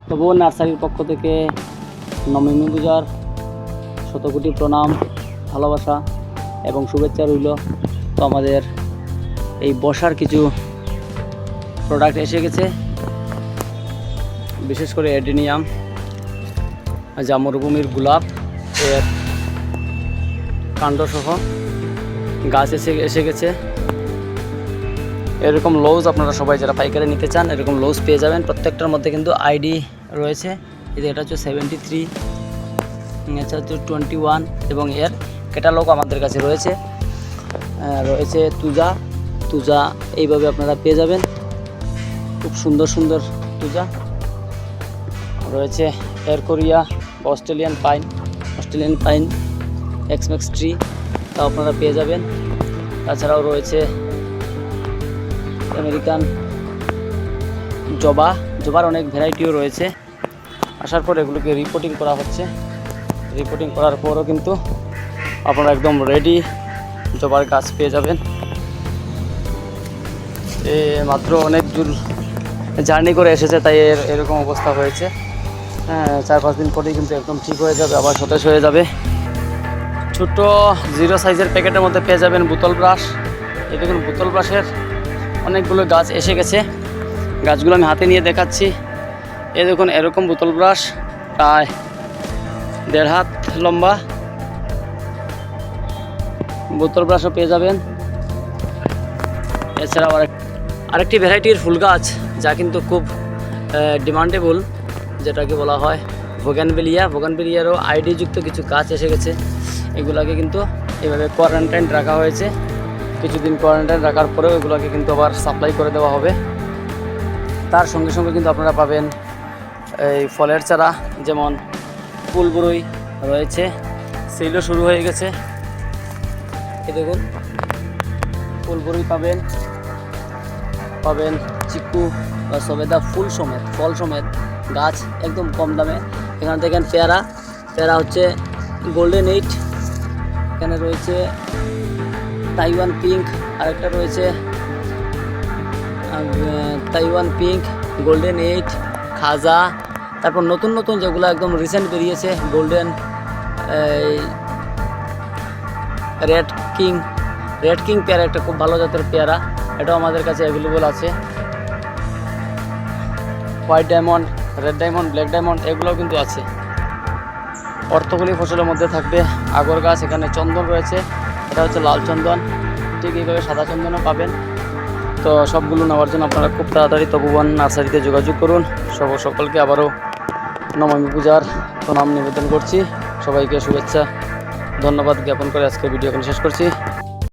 তবুও নার্সারির পক্ষ থেকে নবমী পূজার শতকোটি প্রণাম, ভালোবাসা এবং শুভেচ্ছা রইল। তো আমাদের এই বসার কিছু প্রোডাক্ট এসে গেছে, বিশেষ করে অ্যাডেনিয়াম, যা মরুভূমির গোলাপ এর কাণ্ডসহ গাছ এসে গেছে। এরকম লৌজ আপনারা সবাই যারা পাইকারি নিতে চান এরকম লৌজ পেয়ে যাবেন। প্রত্যেকটার মধ্যে কিন্তু আইডি রয়েছে। এটা হচ্ছে 73, এটা হচ্ছে 21 এবং এর ক্যাটালগ আমাদের কাছে রয়েছে। তুজা এইভাবে আপনারা পেয়ে যাবেন। খুব সুন্দর সুন্দর তুজা রয়েছে। এয়ার কোরিয়া, অস্ট্রেলিয়ান পাইন, এক্সম্যাক্স ট্রি, তা আপনারা পেয়ে যাবেন। তাছাড়াও রয়েছে আমেরিকান জবার অনেক ভ্যারাইটিও রয়েছে। আসার পর এগুলোকে রিপোর্টিং করা হচ্ছে। রিপোর্টিং করার পরও কিন্তু আপনারা একদম রেডি জবার গাছ পেয়ে যাবেন। মাত্র অনেক দূর জার্নি করে এসেছে, তাই এরকম অবস্থা হয়েছে। 4-5 দিন পরেই কিন্তু একদম ঠিক হয়ে যাবে, আবার সতেজ হয়ে যাবে। ছোট 0 সাইজের প্যাকেটের মধ্যে পেয়ে যাবেন বোতল ব্রাশ। এই দেখুন বোতল ব্রাশের অনেকগুলো গাছ এসে গেছে। গাছগুলো আমি হাতে নিয়ে দেখাচ্ছি। এই দেখুন এরকম বোতল ব্রাশ প্রায় 1.5 হাত লম্বা বোতল ব্রাশও পেয়ে যাবেন। এছাড়াও আরেকটি ভ্যারাইটির ফুল গাছ যা কিন্তু খুব ডিমান্ডেবল, যেটাকে বলা হয় বোগানভেলিয়ারও আইডিযুক্ত কিছু গাছ এসে গেছে। এগুলোকে কিন্তু এভাবে কোয়ারেন্টাইন রাখা হয়েছে। কিছুদিন কোয়ারেন্টাইন রাখার পরেও এগুলোকে কিন্তু আবার সাপ্লাই করে দেওয়া হবে। তার সঙ্গে সঙ্গে কিন্তু আপনারা পাবেন এই ফলের চারা, যেমন ফুলবরই রয়েছে, সেলও শুরু হয়ে গেছে। এই দেখুন ফুলবরই পাবেন চিকু বা সবেদা ফল সমেত গাছ একদম কম দামে। এখানে দেখেন পেয়ারা হচ্ছে গোল্ডেন 8, এখানে রয়েছে তাইওয়ান পিঙ্ক, আরেকটা রয়েছে তাইওয়ান পিঙ্ক, গোল্ডেন 8, খাজা। তারপর নতুন যেগুলো একদম রিসেন্ট বেরিয়েছে গোল্ডেন রেড কিং পেয়ারা, একটা খুব ভালো জাতের পেয়ারা, এটাও আমাদের কাছে অ্যাভেলেবল আছে। White diamond, red diamond, black diamond এগুলোও কিন্তু আছে। অর্থকরী ফসলের মধ্যে থাকবে আগর গাছ, এখানে চন্দন রয়েছে, এটা হচ্ছে লাল চন্দন, ঠিক এইভাবে সাদা চন্দনও পাবেন। তো সবগুলো নেওয়ার জন্য আপনারা খুব তাড়াতাড়ি তপোবন নার্সারিতে যোগাযোগ করুন। সকলকে আবারও নবমী পূজার প্রণাম নিবেদন করছি। সবাইকে শুভেচ্ছা ধন্যবাদ জ্ঞাপন করে আজকে ভিডিও শেষ করছি।